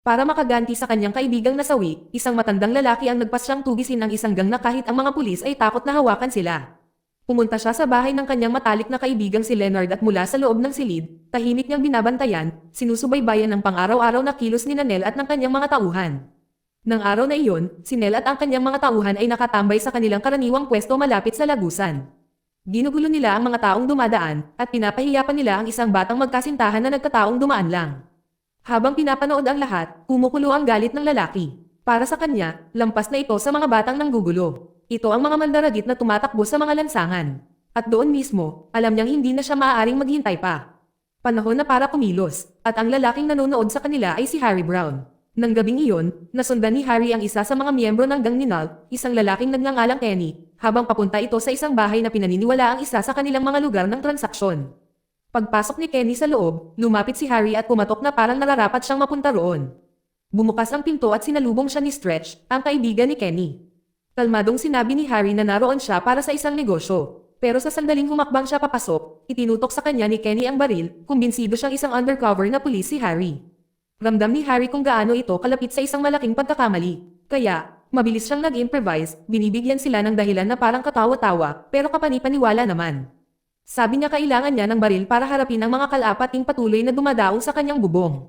Para makaganti sa kanyang kaibigang nasawi, isang matandang lalaki ang nagpasyang tugisin ng isang gang na kahit ang mga pulis ay takot na hawakan sila. Pumunta siya sa bahay ng kanyang matalik na kaibigang si Leonard at mula sa loob ng silid, tahimik niyang binabantayan, sinusubaybayan ng pang-araw-araw na kilos ni Nel at ng kanyang mga tauhan. Nang araw na iyon, si Nel at ang kanyang mga tauhan ay nakatambay sa kanilang karaniwang pwesto malapit sa lagusan. Ginugulo nila ang mga taong dumadaan, at pinapahiya pa nila ang isang batang magkasintahan na nagkataong dumaan lang. Habang pinapanood ang lahat, kumukulo ang galit ng lalaki. Para sa kanya, lampas na ito sa mga batang nanggugulo. Ito ang mga mandaragit na tumatakbo sa mga lansangan. At doon mismo, alam niyang hindi na siya maaaring maghintay pa. Panahon na para kumilos, at ang lalaking nanonood sa kanila ay si Harry Brown. Nang gabing iyon, nasundan ni Harry ang isa sa mga miyembro ng gang ni Nal, isang lalaking nagngangalang Kenny, habang papunta ito sa isang bahay na pinaniniwala ang isa sa kanilang mga lugar ng transaksyon. Pagpasok ni Kenny sa loob, lumapit si Harry at pumatok na parang nararapat siyang mapunta roon. Bumukas ang pinto at sinalubong siya ni Stretch, ang kaibigan ni Kenny. Kalmadong sinabi ni Harry na naroon siya para sa isang negosyo. Pero sa sandaling humakbang siya papasok, itinutok sa kanya ni Kenny ang baril, kumbinsido siyang isang undercover na pulis si Harry. Ramdam ni Harry kung gaano ito kalapit sa isang malaking pagkakamali. Kaya, mabilis siyang nag-improvise, binibigyan sila ng dahilan na parang katawa-tawa, pero kapanipaniwala naman. Sabi niya kailangan niya ng baril para harapin ang mga kalapating patuloy na dumadaong sa kanyang bubong.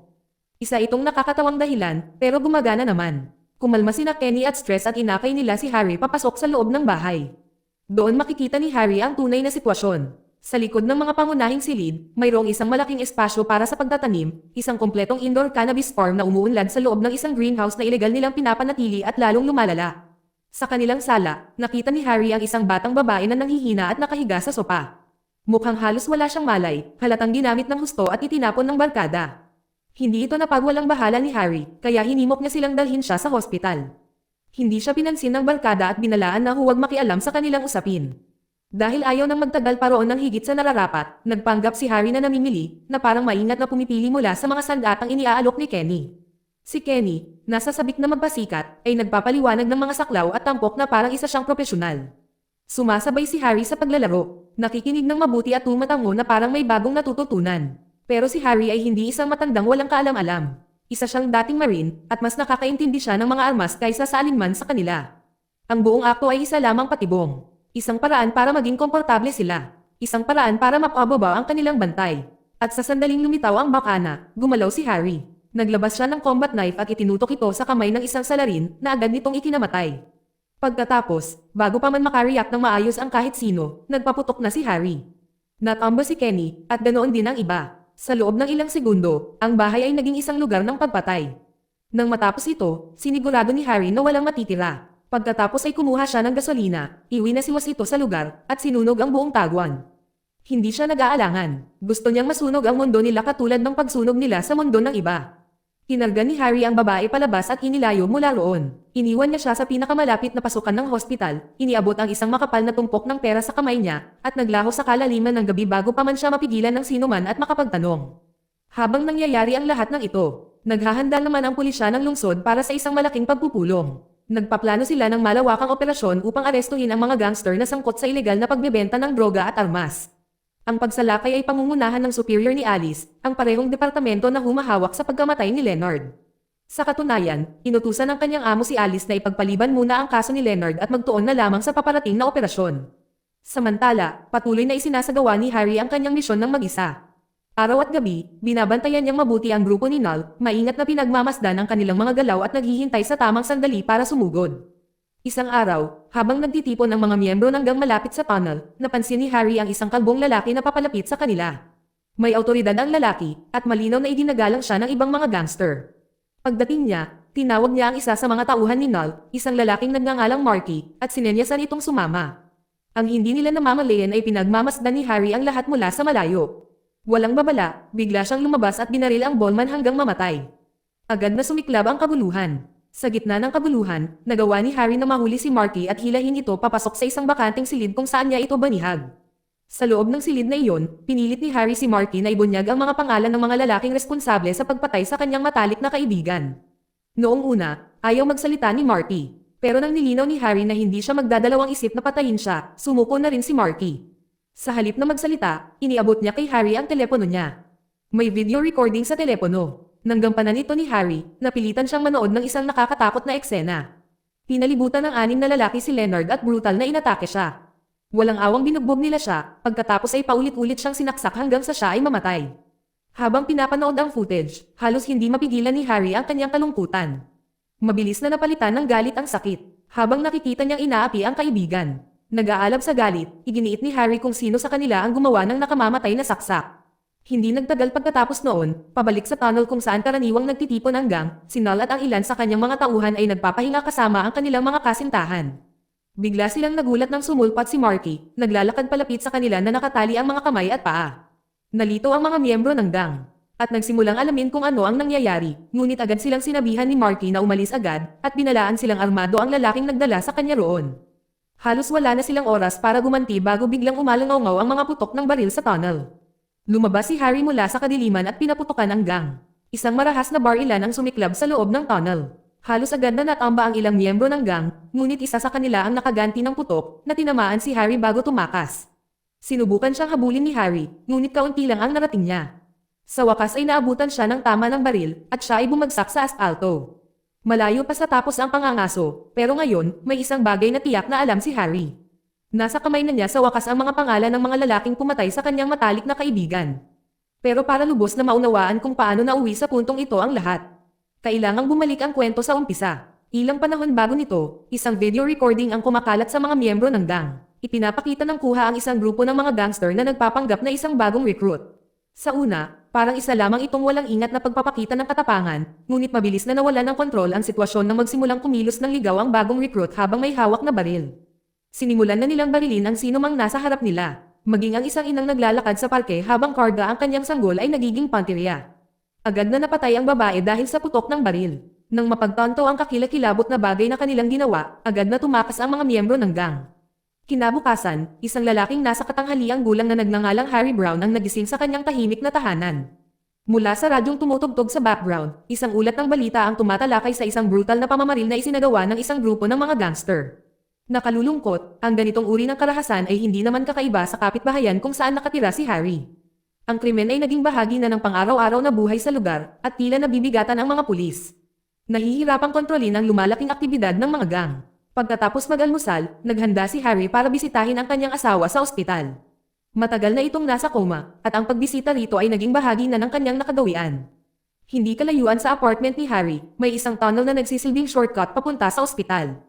Isa itong nakakatawang dahilan, pero gumagana naman. Kumalma sina Kenny at Stress at inakay nila si Harry papasok sa loob ng bahay. Doon makikita ni Harry ang tunay na sitwasyon. Sa likod ng mga pangunahing silid, mayroong isang malaking espasyo para sa pagtatanim, isang kompletong indoor cannabis farm na umuunlad sa loob ng isang greenhouse na ilegal nilang pinapanatili at lalong lumalala. Sa kanilang sala, nakita ni Harry ang isang batang babae na nanghihina at nakahiga sa sopa. Mukhang halos wala siyang malay, halatang ginamit ng husto at itinapon ng barkada. Hindi ito napagwalang bahala ni Harry, kaya hinimok niya silang dalhin siya sa hospital. Hindi siya pinansin ng barkada at binalaan na huwag makialam sa kanilang usapin. Dahil ayaw nang magtagal pa roon ng higit sa nararapat, nagpanggap si Harry na namimili, na parang maingat na pumipili mula sa mga sandatang iniaalok ni Kenny. Si Kenny, nasa sabik na magpasikat, ay nagpapaliwanag ng mga saklaw at tampok na parang isa siyang propesyonal. Sumasabay si Harry sa paglalaro, nakikinig ng mabuti at tumatango na parang may bagong natututunan. Pero si Harry ay hindi isang matandang walang kaalam-alam. Isa siyang dating marine, at mas nakakaintindi siya ng mga armas kaysa sa alinman sa kanila. Ang buong akto ay isa lamang patibong. Isang paraan para maging komportable sila. Isang paraan para mapababa ang kanilang bantay. At sa sandaling lumitaw ang bakana, gumalaw si Harry. Naglabas siya ng combat knife at itinutok ito sa kamay ng isang salarin na agad nitong ikinamatay. Pagkatapos, bago pa man makareact ng maayos ang kahit sino, nagpaputok na si Harry. Natamba si Kenny, at ganoon din ang iba. Sa loob ng ilang segundo, ang bahay ay naging isang lugar ng pagpatay. Nang matapos ito, sinigurado ni Harry na walang matitira. Pagkatapos ay kumuha siya ng gasolina, iwinasiwas ito sa lugar, at sinunog ang buong tagwan. Hindi siya nag-aalangan. Gusto niyang masunog ang mundo nila katulad ng pagsunog nila sa mundo ng iba. Kinarga ni Harry ang babae palabas at inilayo mula roon. Iniwan niya siya sa pinakamalapit na pasukan ng hospital, iniabot ang isang makapal na tumpok ng pera sa kamay niya, at naglaho sa kalaliman ng gabi bago pa man siya mapigilan ng sinuman at makapagtanong. Habang nangyayari ang lahat ng ito, naghahanda naman ang pulisya ng lungsod para sa isang malaking pagpupulong. Nagpaplano sila ng malawakang operasyon upang arestuhin ang mga gangster na sangkot sa ilegal na pagbebenta ng droga at armas. Ang pagsalakay ay pangungunahan ng superior ni Alice, ang parehong departamento na humahawak sa pagkamatay ni Leonard. Sa katunayan, inutusan ng kanyang amo si Alice na ipagpaliban muna ang kaso ni Leonard at magtuon na lamang sa paparating na operasyon. Samantala, patuloy na isinasagawa ni Harry ang kanyang misyon ng mag-isa. Araw at gabi, binabantayan niyang mabuti ang grupo ni Nal, maingat na pinagmamasdan ang kanilang mga galaw at naghihintay sa tamang sandali para sumugod. Isang araw, habang nagtitipon ang mga miyembro ng gang malapit sa tunnel, napansin ni Harry ang isang kalbong lalaki na papalapit sa kanila. May awtoridad ang lalaki, at malinaw na idinagalang siya ng ibang mga gangster. Pagdating niya, tinawag niya ang isa sa mga tauhan ni Nal, isang lalaking nagngangalang Marky, at sinenyasan itong sumama. Ang hindi nila namamalayan ay pinagmamasdan ni Harry ang lahat mula sa malayo. Walang babala, bigla siyang lumabas at binaril ang ballman hanggang mamatay. Agad na sumiklab ang kabuluhan. Sa gitna ng kabuluhan, nagawa ni Harry na mahuli si Marky at hilahin ito papasok sa isang bakanteng silid kung saan niya ito banihag. Sa loob ng silid na iyon, pinilit ni Harry si Marky na ibunyag ang mga pangalan ng mga lalaking responsable sa pagpatay sa kanyang matalik na kaibigan. Noong una, ayaw magsalita ni Marky. Pero nang nilinaw ni Harry na hindi siya magdadalawang isip na patayin siya, sumuko na rin si Marky. Sa halip na magsalita, iniabot niya kay Harry ang telepono niya. May video recording sa telepono. Nang gampanan ito ni Harry, napilitan siyang manood ng isang nakakatakot na eksena. Pinalibutan ng 6 na lalaki si Leonard at brutal na inatake siya. Walang awang binugbog nila siya, pagkatapos ay paulit-ulit siyang sinaksak hanggang sa siya ay mamatay. Habang pinapanood ang footage, halos hindi mapigilan ni Harry ang kanyang kalungkutan. Mabilis na napalitan ng galit ang sakit, habang nakikita niyang inaapi ang kaibigan. Nag-aalab sa galit, iginiit ni Harry kung sino sa kanila ang gumawa ng nakamamatay na saksak. Hindi nagtagal pagkatapos noon, pabalik sa tunnel kung saan karaniwang nagtitipon ang gang, si Null at ang ilan sa kanyang mga tauhan ay nagpapahinga kasama ang kanilang mga kasintahan. Bigla silang nagulat nang sumulpat si Marky, naglalakad palapit sa kanila na nakatali ang mga kamay at paa. Nalito ang mga miyembro ng gang, at nagsimulang alamin kung ano ang nangyayari, ngunit agad silang sinabihan ni Marky na umalis agad, at binalaan silang armado ang lalaking nagdala sa kanya roon. Halos wala na silang oras para gumanti bago biglang umalangaw ang mga putok ng baril sa tunnel. Lumabas si Harry mula sa kadiliman at pinaputukan ang gang. Isang marahas na barilan ang sumiklab sa loob ng tunnel. Halos agad na natamba ang ilang miyembro ng gang, ngunit isa sa kanila ang nakaganti ng putok na tinamaan si Harry bago tumakas. Sinubukan siyang habulin ni Harry, ngunit kaunti lang ang narating niya. Sa wakas ay naabutan siya ng tama ng baril at siya ay bumagsak sa aspalto. Malayo pa sa tapos ang pangangaso, pero ngayon may isang bagay na tiyak na alam si Harry. Nasa kamay na niya sa wakas ang mga pangalan ng mga lalaking pumatay sa kanyang matalik na kaibigan. Pero para lubos na maunawaan kung paano nauwi sa puntong ito ang lahat, kailangang bumalik ang kwento sa umpisa. Ilang panahon bago nito, isang video recording ang kumakalat sa mga miyembro ng gang. Ipinapakita ng kuha ang isang grupo ng mga gangster na nagpapanggap na isang bagong recruit. Sa una, parang isa lamang itong walang ingat na pagpapakita ng katapangan, ngunit mabilis na nawalan ng kontrol ang sitwasyon nang magsimulang kumilos ng ligaw ang bagong recruit habang may hawak na baril. Sinimulan na nilang barilin ang sino mang nasa harap nila, maging ang isang inang naglalakad sa parke habang karga ang kanyang sanggol ay nagiging pantirya. Agad na napatay ang babae dahil sa putok ng baril. Nang mapagtanto ang kakilakilabot na bagay na kanilang ginawa, agad na tumakas ang mga miyembro ng gang. Kinabukasan, isang lalaking nasa katanghaliang gulang na nagngangalang Harry Brown ang nagising sa kanyang tahimik na tahanan. Mula sa radyong tumutugtog sa background, isang ulat ng balita ang tumatalakay sa isang brutal na pamamaril na isinagawa ng isang grupo ng mga gangster. Nakalulungkot, ang ganitong uri ng karahasan ay hindi naman kakaiba sa kapitbahayan kung saan nakatira si Harry. Ang krimen ay naging bahagi na ng pang-araw-araw na buhay sa lugar, at tila nabibigatan ang mga pulis. Nahihirapang kontrolin ang lumalaking aktibidad ng mga gang. Pagkatapos mag-almusal, naghanda si Harry para bisitahin ang kanyang asawa sa ospital. Matagal na itong nasa coma, at ang pagbisita rito ay naging bahagi na ng kanyang nakagawian. Hindi kalayuan sa apartment ni Harry, may isang tunnel na nagsisilbing shortcut papunta sa ospital.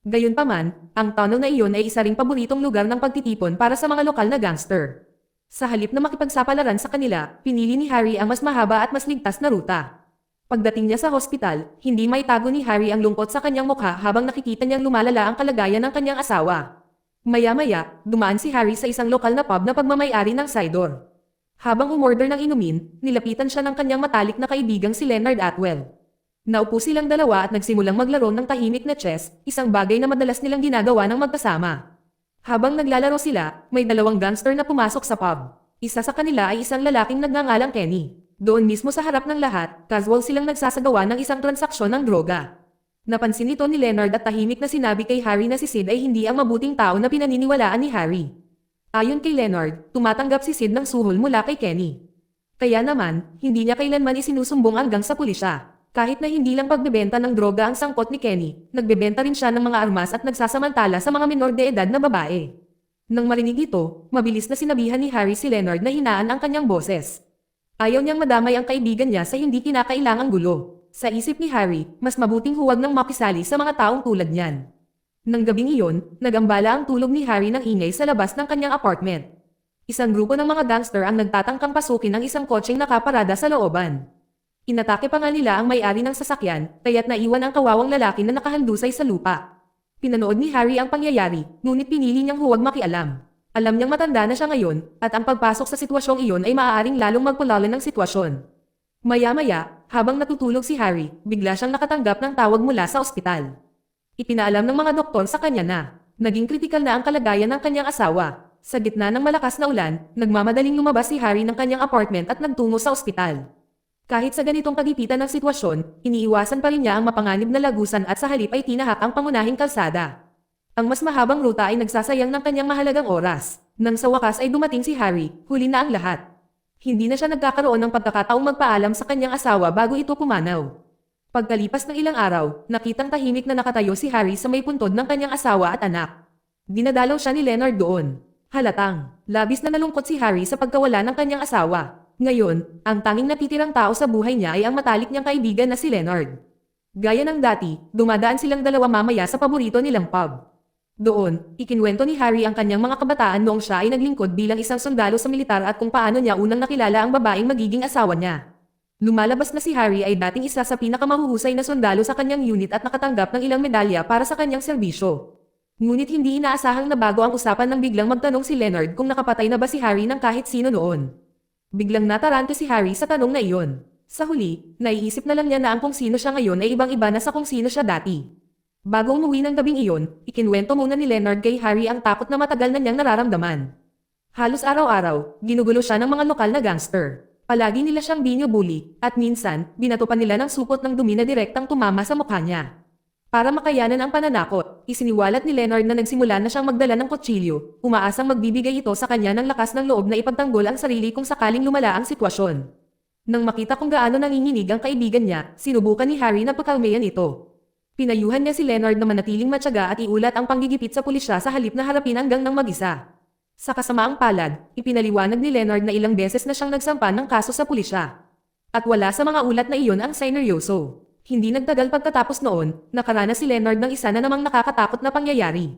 Gayunpaman, ang tunnel na iyon ay isa ring paboritong lugar ng pagtitipon para sa mga lokal na gangster. Sa halip na makipagsapalaran sa kanila, pinili ni Harry ang mas mahaba at mas ligtas na ruta. Pagdating niya sa hospital, hindi maitago ni Harry ang lungkot sa kanyang mukha habang nakikita niyang lumalala ang kalagayan ng kanyang asawa. Maya-maya, dumaan si Harry sa isang lokal na pub na pagmamay-ari ng Sidor. Habang umorder ng inumin, nilapitan siya ng kanyang matalik na kaibigang si Leonard Atwell. Naupo silang dalawa at nagsimulang maglaro ng tahimik na chess, isang bagay na madalas nilang ginagawa ng magkasama. Habang naglalaro sila, may dalawang gangster na pumasok sa pub. Isa sa kanila ay isang lalaking nagngangalang Kenny. Doon mismo sa harap ng lahat, casual silang nagsasagawa ng isang transaksyon ng droga. Napansin ito ni Leonard at tahimik na sinabi kay Harry na si Sid ay hindi ang mabuting tao na pinaniniwalaan ni Harry. Ayon kay Leonard, tumatanggap si Sid ng suhol mula kay Kenny. Kaya naman, hindi niya kailanman isinusumbong hanggang sa pulisya. Kahit na hindi lang pagbebenta ng droga ang sangkot ni Kenny, nagbebenta rin siya ng mga armas at nagsasamantala sa mga minor de edad na babae. Nang marinig ito, mabilis na sinabihan ni Harry si Leonard na hinaan ang kanyang boses. Ayaw niyang madamay ang kaibigan niya sa hindi kinakailangang gulo. Sa isip ni Harry, mas mabuting huwag nang makisali sa mga taong tulad niyan. Nang gabing iyon, nagambala ang tulog ni Harry ng ingay sa labas ng kanyang apartment. Isang grupo ng mga gangster ang nagtatangkang pasukin ang isang kotseng nakaparada sa looban. Inatake pa nga nila ang may-ari ng sasakyan, kaya't naiwan ang kawawang lalaki na nakahandusay sa lupa. Pinanood ni Harry ang pangyayari, ngunit pinili niyang huwag makialam. Alam niyang matanda na siya ngayon, at ang pagpasok sa sitwasyong iyon ay maaaring lalong magpulalan ng sitwasyon. Maya-maya, habang natutulog si Harry, bigla siyang nakatanggap ng tawag mula sa ospital. Ipinaalam ng mga doktor sa kanya na naging kritikal na ang kalagayan ng kanyang asawa. Sa gitna ng malakas na ulan, nagmamadaling lumabas si Harry ng kanyang apartment at nagtungo sa ospital. Kahit sa ganitong kagipitan ng sitwasyon, iniiwasan pa rin niya ang mapanganib na lagusan at sa halip ay tinahak ang pangunahing kalsada. Ang mas mahabang ruta ay nagsasayang ng kanyang mahalagang oras. Nang sa wakas ay dumating si Harry, huli na ang lahat. Hindi na siya nagkakaroon ng pagkakataong magpaalam sa kanyang asawa bago ito pumanaw. Pagkalipas ng ilang araw, nakitang tahimik na nakatayo si Harry sa may puntod ng kanyang asawa at anak. Dinadalaw siya ni Leonard doon. Halatang, labis na nalungkot si Harry sa pagkawala ng kanyang asawa. Ngayon, ang tanging natitirang tao sa buhay niya ay ang matalik niyang kaibigan na si Leonard. Gaya ng dati, dumadaan silang dalawa mamaya sa paborito nilang pub. Doon, ikinwento ni Harry ang kanyang mga kabataan noong siya ay naglingkod bilang isang sundalo sa militar at kung paano niya unang nakilala ang babaeng magiging asawa niya. Lumalabas na si Harry ay dating isa sa pinakamahuhusay na sundalo sa kanyang unit at nakatanggap ng ilang medalya para sa kanyang serbisyo. Ngunit hindi inaasahang nabago ang usapan nang biglang magtanong si Leonard kung nakapatay na ba si Harry ng kahit sino noon. Biglang natarante si Harry sa tanong na iyon. Sa huli, naiisip na lang niya na ang kung sino siya ngayon ay ibang-iba na sa kung sino siya dati. Bago umuwi ng gabing iyon, ikinwento muna ni Leonard kay Harry ang takot na matagal na niyang nararamdaman. Halos araw-araw, ginugulo siya ng mga lokal na gangster. Palagi nila siyang binyo-bully, at minsan, binato pa nila ng supot ng dumi na direktang tumama sa mukha niya. Para makayanan ang pananakot, isiniwalat ni Leonard na nagsimula na siyang magdala ng kutsilyo, umaasang magbibigay ito sa kanya ng lakas ng loob na ipagtanggol ang sarili kung sakaling lumala ang sitwasyon. Nang makita kung gaano nanginginig ang kaibigan niya, sinubukan ni Harry na pagkalmayan ito. Pinayuhan niya si Leonard na manatiling matyaga at iulat ang panggigipit sa pulisya sa halip na harapin hanggang ng mag-isa. Sa kasamaang palad, ipinaliwanag ni Leonard na ilang beses na siyang nagsampa ng kaso sa pulisya. At wala sa mga ulat na iyon ang seneryoso. Hindi nagtagal pagkatapos noon, nakaranas si Leonard ng isa na namang nakakatakot na pangyayari.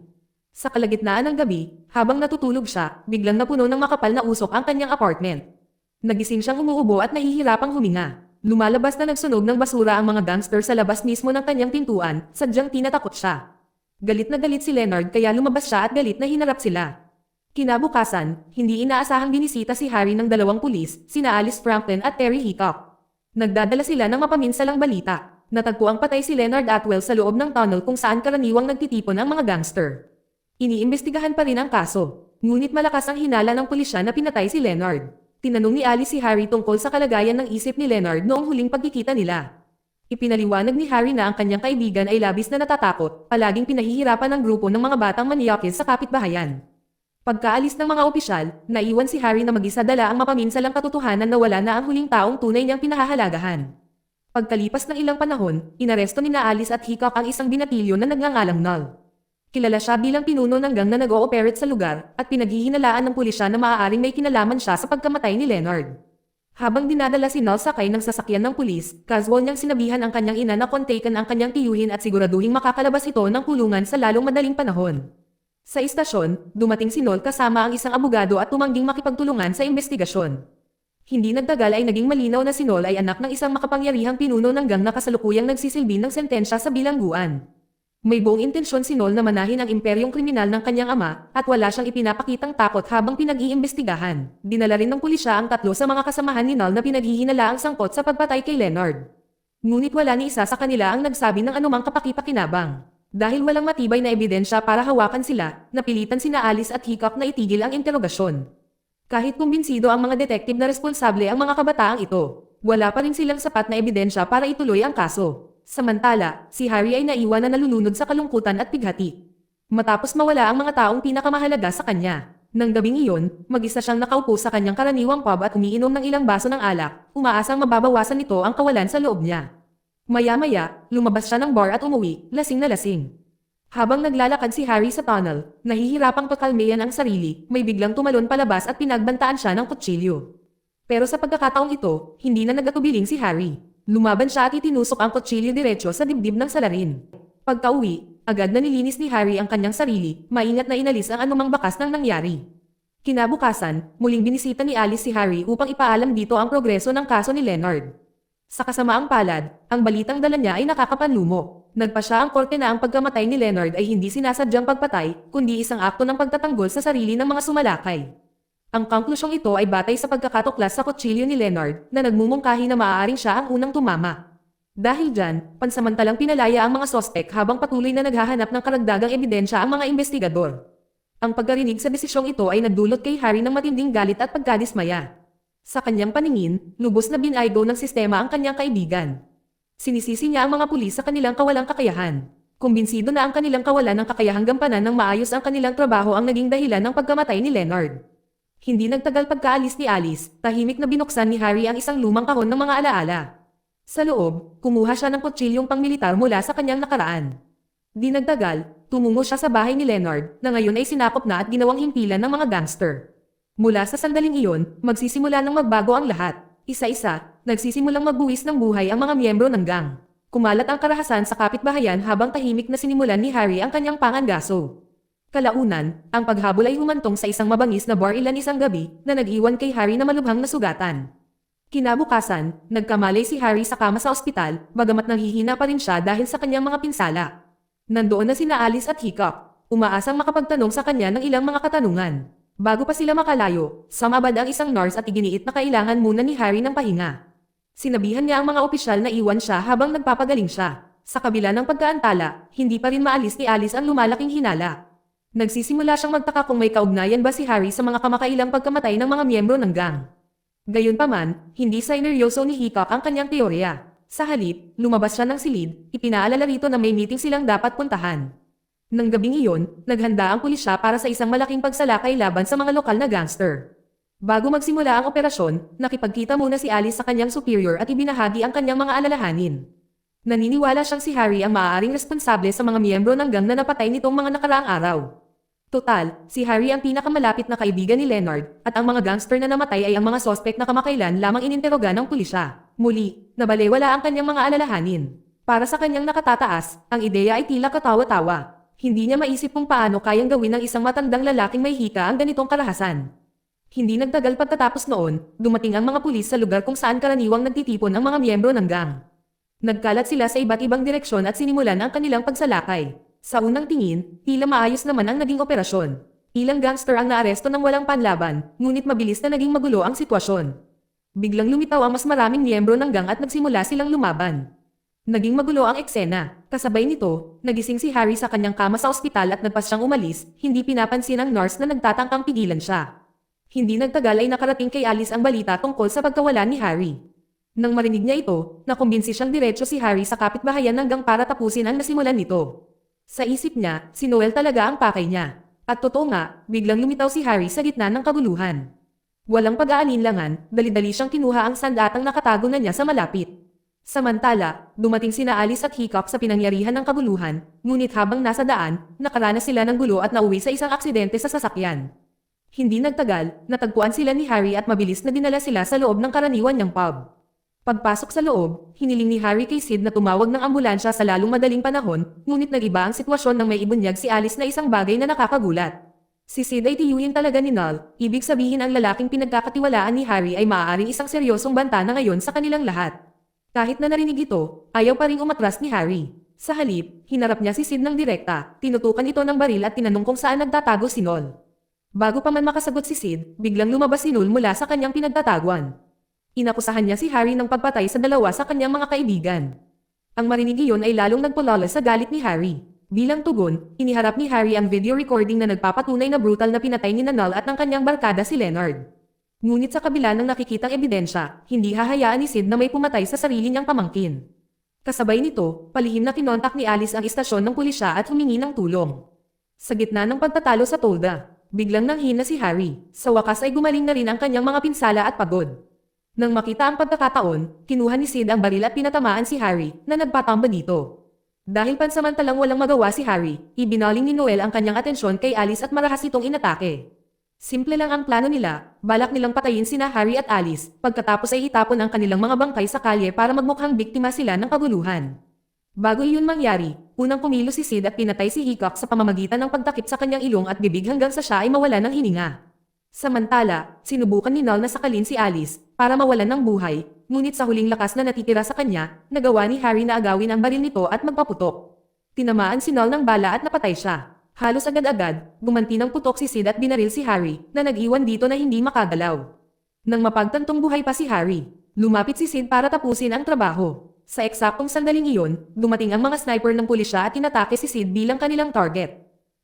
Sa kalagitnaan ng gabi, habang natutulog siya, biglang napuno ng makapal na usok ang kanyang apartment. Nagising siyang umuubo at nahihirapang huminga. Lumalabas na nagsunog ng basura ang mga gangster sa labas mismo ng kanyang pintuan, sadyang tinatakot siya. Galit na galit si Leonard kaya lumabas siya at galit na hinarap sila. Kinabukasan, hindi inaasahang binisita si Harry ng dalawang pulis, sina Alice Franklin at Terry Hickok. Nagdadala sila ng mapaminsalang balita. Natagpo ang patay si Leonard Atwell sa loob ng tunnel kung saan karaniwang nagtitipon ang mga gangster. Iniimbestigahan pa rin ang kaso, ngunit malakas ang hinala ng pulisya na pinatay si Leonard. Tinanong ni Alice si Harry tungkol sa kalagayan ng isip ni Leonard noong huling pagkikita nila. Ipinaliwanag ni Harry na ang kanyang kaibigan ay labis na natatakot, palaging pinahihirapan ng grupo ng mga batang manyakis sa kapitbahayan. Pagkaalis ng mga opisyal, naiwan si Harry na mag-isa dala ang mapaminsalang katotohanan na wala na ang huling taong tunay niyang pinahahalagahan. Pagkalipas ng ilang panahon, inaresto ni Alice at Hickok ang isang binatilyo na nagngangalang Null. Kilala siya bilang pinuno ng gang na nag-ooperate sa lugar at pinaghihinalaan ng pulisya na maaaring may kinalaman siya sa pagkamatay ni Leonard. Habang dinadala si Null sakay ng sasakyan ng pulis, casual niyang sinabihan ang kanyang ina na kontaken ang kanyang tiyuhin at siguraduhing makakalabas ito ng kulungan sa lalong madaling panahon. Sa istasyon, dumating si Null kasama ang isang abogado at tumangging makipagtulungan sa investigasyon. Hindi nagtagal ay naging malinaw na si Null ay anak ng isang makapangyarihang pinuno ng gang na kasalukuyang nagsisilbi ng sentensya sa bilangguan. May buong intensyon si Null na manahin ang imperyong kriminal ng kanyang ama at wala siyang ipinapakitang takot habang pinag-iimbestigahan. Dinala rin ng pulisya ang tatlo sa mga kasamahan ni Null na pinaghihinala ang sangkot sa pagpatay kay Leonard. Ngunit wala ni isa sa kanila ang nagsabi ng anumang kapakipakinabang. Dahil walang matibay na ebidensya para hawakan sila, napilitan sina Alice at Hickok na itigil ang interogasyon. Kahit kumbinsido ang mga detektive na responsable ang mga kabataang ito, wala pa rin silang sapat na ebidensya para ituloy ang kaso. Samantala, si Harry ay naiwan na nalulunod sa kalungkutan at pighati. Matapos mawala ang mga taong pinakamahalaga sa kanya. Nang gabing iyon, mag-isa siyang nakaupo sa kanyang karaniwang pub at umiinom ng ilang baso ng alak, umaasang mababawasan nito ang kawalan sa loob niya. Maya-maya, lumabas siya ng bar at umuwi, lasing na lasing. Habang naglalakad si Harry sa tunnel, nahihirapang pakalmayan ang sarili, may biglang tumalon palabas at pinagbantaan siya ng kutsilyo. Pero sa pagkakataong ito, hindi na nagatubiling si Harry. Lumaban siya at itinusok ang kutsilyo diretso sa dibdib ng salarin. Pagka-uwi, agad na nilinis ni Harry ang kanyang sarili, maingat na inalis ang anumang bakas ng nangyari. Kinabukasan, muling binisita ni Alice si Harry upang ipaalam dito ang progreso ng kaso ni Leonard. Sa kasamaang palad, ang balitang dala niya ay nakakapanlumo. Nagpasya ang korte na ang pagkamatay ni Leonard ay hindi sinasadyang pagpatay, kundi isang akto ng pagtatanggol sa sarili ng mga sumalakay. Ang konklusyong ito ay batay sa pagkakatuklas sa kutsilyo ni Leonard na nagmumungkahi na maaaring siya ang unang tumama. Dahil dyan, pansamantalang pinalaya ang mga sospek habang patuloy na naghahanap ng karagdagang ebidensya ang mga investigador. Ang pagkarinig sa desisyong ito ay nagdulot kay Harry ng matinding galit at pagkadismaya. Sa kanyang paningin, lubos na binaygo ng sistema ang kanyang kaibigan. Sinisisi niya ang mga pulis sa kanilang kawalang kakayahan. Kumbinsido na ang kanilang kawalan ng kakayahang gampanan ng maayos ang kanilang trabaho ang naging dahilan ng pagkamatay ni Leonard. Hindi nagtagal pagkaalis ni Alice, tahimik na binuksan ni Harry ang isang lumang kahon ng mga alaala. Sa loob, kumuha siya ng kutsilyong pangmilitar mula sa kanyang nakaraan. Di nagtagal, tumungo siya sa bahay ni Leonard, na ngayon ay sinakop na at ginawang himpilan ng mga gangster. Mula sa sandaling iyon, magsisimula ng magbago ang lahat. Isa-isa, nagsisimulang magbuwis ng buhay ang mga miyembro ng gang. Kumalat ang karahasan sa kapitbahayan habang tahimik na sinimulan ni Harry ang kanyang pangangaso. Kalaunan, ang paghabol ay humantong sa isang mabangis na bar isang gabi na nag-iwan kay Harry na malubhang na sugatan. Kinabukasan, nagkamalay si Harry sa kama sa ospital, bagamat nanghihina pa rin siya dahil sa kanyang mga pinsala. Nandoon na sina Alice at Hickok, umaasang makapagtanong sa kanya ng ilang mga katanungan. Bago pa sila makalayo, sumabad ang isang nurse at iginiit na kailangan muna ni Harry ng pahinga. Sinabihan niya ang mga opisyal na iwan siya habang nagpapagaling siya. Sa kabila ng pagkaantala, hindi pa rin maalis ni Alice ang lumalaking hinala. Nagsisimula siyang magtaka kung may kaugnayan ba si Harry sa mga kamakailang pagkamatay ng mga miyembro ng gang. Gayunpaman, hindi sineryoso ni Hickok ang kanyang teorya. Sa halip, lumabas siya ng silid, ipinaalala rito na may meeting silang dapat puntahan. Nang gabing iyon, naghanda ang pulisya para sa isang malaking pagsalakay laban sa mga lokal na gangster. Bago magsimula ang operasyon, nakipagkita muna si Alice sa kanyang superior at ibinahagi ang kanyang mga alalahanin. Naniniwala siyang si Harry ang maaaring responsable sa mga miyembro ng gang na napatay nitong mga nakaraang araw. Total, si Harry ang pinakamalapit na kaibigan ni Leonard, at ang mga gangster na namatay ay ang mga sospek na kamakailan lamang ininteroga ng pulisya. Muli, nabalewala ang kanyang mga alalahanin. Para sa kanyang nakatataas, ang ideya ay tila katawa-tawa. Hindi niya maisip kung paano kayang gawin ng isang matandang lalaking may hika ang ganitong karahasan. Hindi nagtagal pagkatapos noon, dumating ang mga pulis sa lugar kung saan karaniwang nagtitipon ang mga miyembro ng gang. Nagkalat sila sa iba't ibang direksyon at sinimulan ang kanilang pagsalakay. Sa unang tingin, tila maayos naman ang naging operasyon. Ilang gangster ang naaresto ng walang panlaban, ngunit mabilis na naging magulo ang sitwasyon. Biglang lumitaw ang mas maraming miyembro ng gang at nagsimula silang lumaban. Naging magulo ang eksena. Kasabay nito, nagising si Harry sa kanyang kama sa ospital at nagpas siyang umalis, hindi pinapansin ng nurse na nagtatangkang pigilan siya. Hindi nagtagal ay nakarating kay Alice ang balita tungkol sa pagkawala ni Harry. Nang marinig niya ito, nakumbinsi siyang diretso si Harry sa kapitbahayan ng gang para tapusin ang nasimulan nito. Sa isip niya, si Noel talaga ang pakay niya. At totoo nga, biglang lumitaw si Harry sa gitna ng kabuluhan. Walang pag-aalinlangan, dali-dali siyang kinuha ang sandatang nakatago na niya sa malapit. Samantala, dumating sina Alice at Hickok sa pinangyarihan ng kabuluhan, ngunit habang nasa daan, nakaranas sila ng gulo at nauwi sa isang aksidente sa sasakyan. Hindi nagtagal, natagpuan sila ni Harry at mabilis na dinala sila sa loob ng karaniwan niyang pub. Pagpasok sa loob, hiniling ni Harry kay Sid na tumawag ng ambulansya sa lalong madaling panahon, ngunit nag-iba ang sitwasyon nang may ibunyag si Alice na isang bagay na nakakagulat. Si Sid ay tiyuhin talaga ni Null, ibig sabihin ang lalaking pinagkakatiwalaan ni Harry ay maaaring isang seryosong banta na ngayon sa kanilang lahat. Kahit na narinig ito, ayaw pa ring umatras ni Harry. Sa halip, hinarap niya si Sid ng direkta, tinutukan ito ng baril at tinanong kung saan nagtatago si Null. Bago pa man makasagot si Sid, biglang lumabas si Null mula sa kanyang pinagtataguan. Inakusahan niya si Harry ng pagpatay sa dalawa sa kanyang mga kaibigan. Ang marinig iyon ay lalong nagpulala sa galit ni Harry. Bilang tugon, iniharap ni Harry ang video recording na nagpapatunay na brutal na pinatay ni Null at ng kanyang barkada si Leonard. Ngunit sa kabila ng nakikitang ebidensya, hindi hahayaan ni Sid na may pumatay sa sarili niyang pamangkin. Kasabay nito, palihim na kinontak ni Alice ang istasyon ng pulisya at humingi ng tulong. Sa gitna ng pagtatalo sa tolda, biglang nanghina si Harry. Sa wakas ay gumaling na rin ang kanyang mga pinsala at pagod. Nang makita ang pagkakataon, kinuha ni Sid ang baril at pinatamaan si Harry, na nagpatamba dito. Dahil pansamantalang walang magawa si Harry, ibinaling ni Noel ang kanyang atensyon kay Alice at marahas itong inatake. Simple lang ang plano nila, balak nilang patayin sina Harry at Alice, pagkatapos ay itapon ang kanilang mga bangkay sa kalye para magmukhang biktima sila ng kabuluhan. Bago iyon mangyari, unang kumilos si Sid at pinatay si Hickok sa pamamagitan ng pagtakip sa kanyang ilong at bibig hanggang sa siya ay mawala ng hininga. Samantala, sinubukan ni Null na sakalin si Alice para mawalan ng buhay, ngunit sa huling lakas na natitira sa kanya, nagawa ni Harry na agawin ang baril nito at magpaputok. Tinamaan si Null ng bala at napatay siya. Halos agad-agad, gumanti ng putok si Sid at binaril si Harry, na nag-iwan dito na hindi makagalaw. Nang mapagtantong buhay pa si Harry, lumapit si Sid para tapusin ang trabaho. Sa eksaktong sandaling iyon, dumating ang mga sniper ng pulisya at tinatake si Sid bilang kanilang target.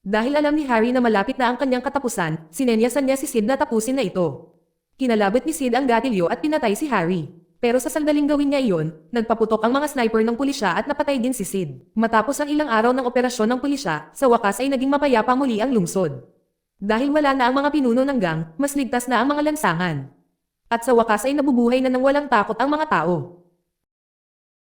Dahil alam ni Harry na malapit na ang kanyang katapusan, sinenyasan niya si Sid na tapusin na ito. Kinalabit ni Sid ang gatilyo at pinatay si Harry. Pero sa sandaling gawin niya iyon, nagpaputok ang mga sniper ng pulisya at napatay din si Sid. Matapos ang ilang araw ng operasyon ng pulisya, sa wakas ay naging mapayapa muli ang lungsod. Dahil wala na ang mga pinuno ng gang, mas ligtas na ang mga lansangan. At sa wakas ay nabubuhay na ng walang takot ang mga tao.